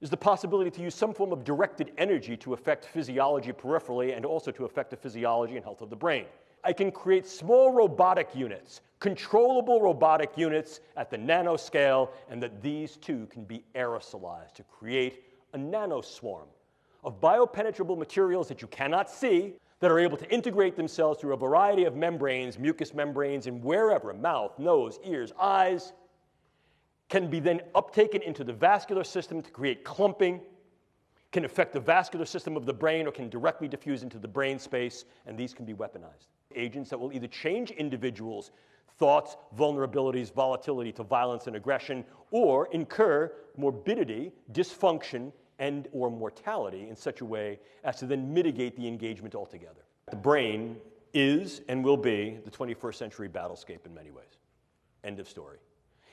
is the possibility to use some form of directed energy to affect physiology peripherally and also to affect the physiology and health of the brain. I can create small robotic units, controllable robotic units at the nanoscale, and that these too can be aerosolized to create a nanoswarm of biopenetrable materials that you cannot see, that are able to integrate themselves through a variety of membranes, mucous membranes, and wherever, mouth, nose, ears, eyes, can be then uptaken into the vascular system to create clumping, can affect the vascular system of the brain, or can directly diffuse into the brain space, and these can be weaponized. Agents that will either change individuals' thoughts, vulnerabilities, volatility to violence and aggression, or incur morbidity, dysfunction, and or mortality in such a way as to then mitigate the engagement altogether. The brain is and will be the 21st century battlescape in many ways. End of story.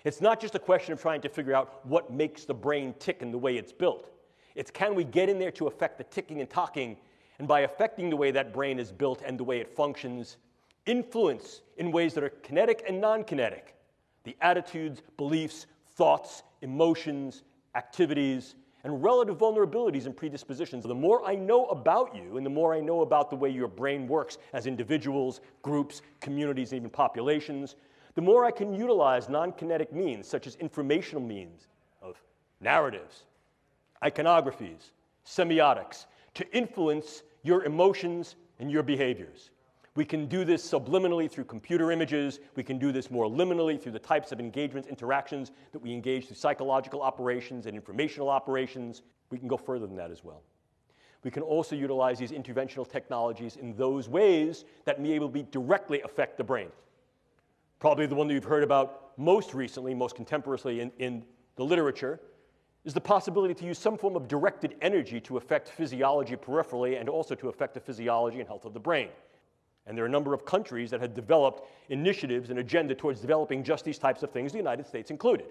It's not just a question of trying to figure out what makes the brain tick and the way it's built. It's can we get in there to affect the ticking and talking, and by affecting the way that brain is built and the way it functions, influence in ways that are kinetic and non-kinetic the attitudes, beliefs, thoughts, emotions, activities, and relative vulnerabilities and predispositions. The more I know about you and the more I know about the way your brain works as individuals, groups, communities, and even populations, the more I can utilize non-kinetic means such as informational means of narratives, iconographies, semiotics to influence your emotions and your behaviors. We can do this subliminally through computer images. We can do this more liminally through the types of engagements, interactions that we engage through psychological operations and informational operations. We can go further than that as well. We can also utilize these interventional technologies in those ways that may be able to directly affect the brain. Probably the one that you've heard about most recently, most contemporaneously in the literature, is the possibility to use some form of directed energy to affect physiology peripherally and also to affect the physiology and health of the brain. And there are a number of countries that have developed initiatives and agenda towards developing just these types of things, the United States included.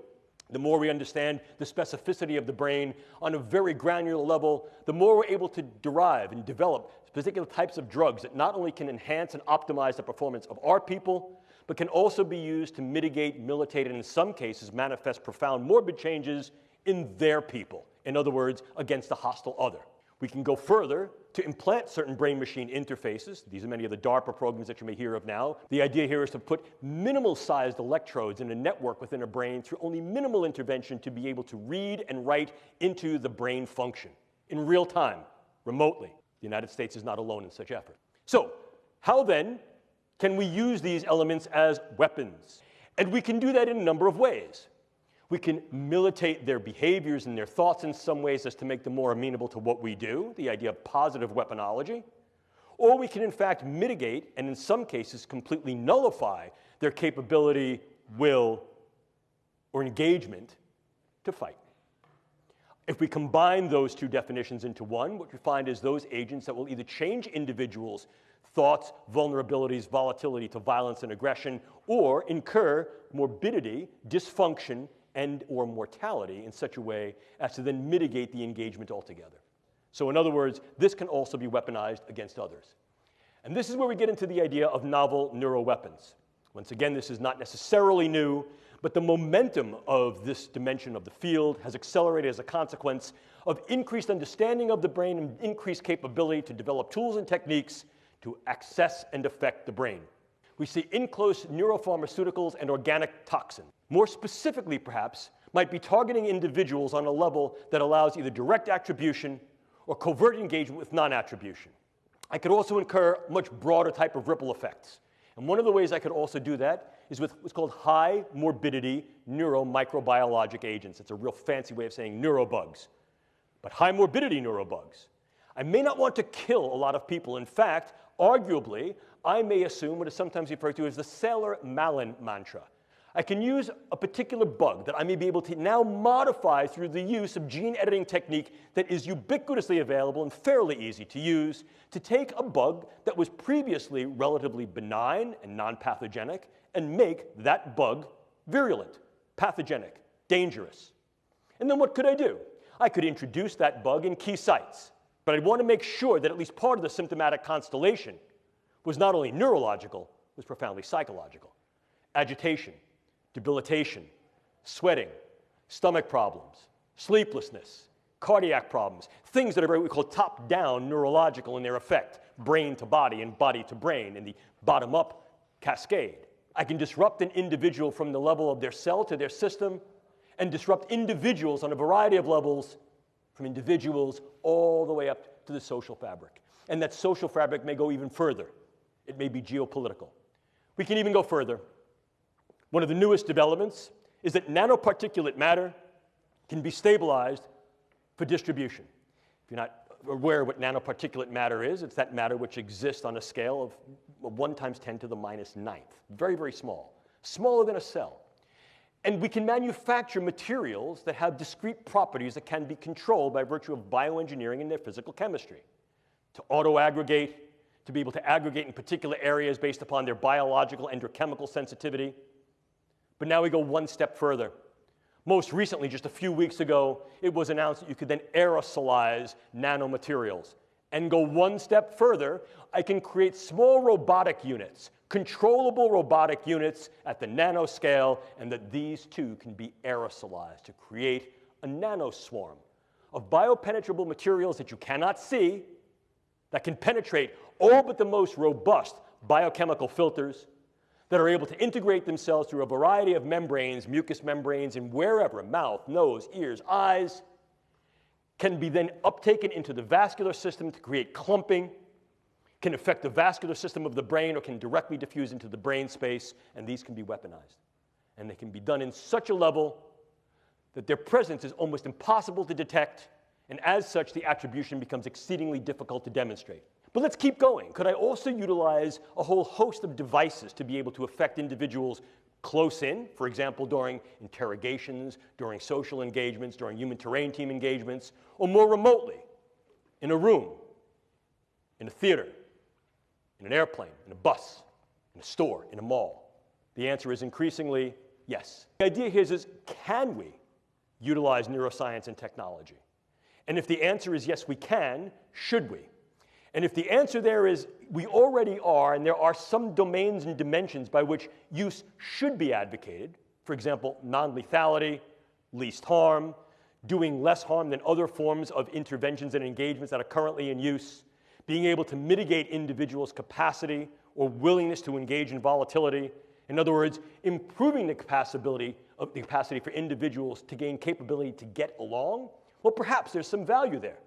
The more we understand the specificity of the brain on a very granular level, the more we're able to derive and develop particular types of drugs that not only can enhance and optimize the performance of our people, but can also be used to mitigate, militate, and in some cases manifest profound morbid changes in their people. In other words, against a hostile other. We can go further to implant certain brain-machine interfaces. These are many of the DARPA programs that you may hear of now. The idea here is to put minimal-sized electrodes in a network within a brain through only minimal intervention to be able to read and write into the brain function in real time, remotely. The United States is not alone in such effort. So, how then can we use these elements as weapons? And we can do that in a number of ways. We can militate their behaviors and their thoughts in some ways as to make them more amenable to what we do, the idea of positive weaponology. Or we can, in fact, mitigate and, in some cases, completely nullify their capability, will, or engagement to fight. If we combine those two definitions into one, what we find is those agents that will either change individuals' thoughts, vulnerabilities, volatility to violence and aggression, or incur morbidity, dysfunction, and or mortality in such a way as to then mitigate the engagement altogether. So in other words, this can also be weaponized against others. And this is where we get into the idea of novel neuroweapons. Once again, this is not necessarily new, but the momentum of this dimension of the field has accelerated as a consequence of increased understanding of the brain and increased capability to develop tools and techniques to access and affect the brain. We see in-close neuropharmaceuticals and organic toxin. More specifically, perhaps, might be targeting individuals on a level that allows either direct attribution or covert engagement with non-attribution. I could also incur much broader type of ripple effects. And one of the ways I could also do that is with what's called high morbidity neuromicrobiologic agents. It's a real fancy way of saying neurobugs. But high morbidity neurobugs. I may not want to kill a lot of people. In fact, arguably, I may assume what is sometimes referred to as the Saylor-Malin mantra. I can use a particular bug that I may be able to now modify through the use of gene editing technique that is ubiquitously available and fairly easy to use to take a bug that was previously relatively benign and non-pathogenic and make that bug virulent, pathogenic, dangerous. And then what could I do? I could introduce that bug in key sites, but I'd want to make sure that at least part of the symptomatic constellation was not only neurological, was profoundly psychological. Agitation, debilitation, sweating, stomach problems, sleeplessness, cardiac problems, things that are what we call top-down neurological in their effect, brain to body and body to brain in the bottom-up cascade. I can disrupt an individual from the level of their cell to their system and disrupt individuals on a variety of levels, from individuals all the way up to the social fabric. And that social fabric may go even further. It may be geopolitical. We can even go further. One of the newest developments is that nanoparticulate matter can be stabilized for distribution. If you're not aware of what nanoparticulate matter is, it's that matter which exists on a scale of 1 × 10⁹. Very, very small. Smaller than a cell. And we can manufacture materials that have discrete properties that can be controlled by virtue of bioengineering and their physical chemistry. To auto-aggregate, to be able to aggregate in particular areas based upon their biological and or chemical sensitivity. But now we go one step further. Most recently, just a few weeks ago, it was announced that you could then aerosolize nanomaterials. And go one step further, I can create small robotic units, controllable robotic units at the nanoscale, and that these too can be aerosolized to create a nanoswarm of biopenetrable materials that you cannot see, that can penetrate all but the most robust biochemical filters, that are able to integrate themselves through a variety of membranes, mucous membranes, and wherever, mouth, nose, ears, eyes, can be then uptaken into the vascular system to create clumping, can affect the vascular system of the brain, or can directly diffuse into the brain space, and these can be weaponized. And they can be done in such a level that their presence is almost impossible to detect, and as such, the attribution becomes exceedingly difficult to demonstrate. But let's keep going. Could I also utilize a whole host of devices to be able to affect individuals close in, for example, during interrogations, during social engagements, during human terrain team engagements, or more remotely, in a room, in a theater, in an airplane, in a bus, in a store, in a mall? The answer is increasingly yes. The idea here is can we utilize neuroscience and technology? And if the answer is yes, we can, should we? And if the answer there is we already are, and there are some domains and dimensions by which use should be advocated, for example, non-lethality, least harm, doing less harm than other forms of interventions and engagements that are currently in use, being able to mitigate individuals' capacity or willingness to engage in volatility. In other words, improving the capacity for individuals to gain capability to get along, well, perhaps there's some value there.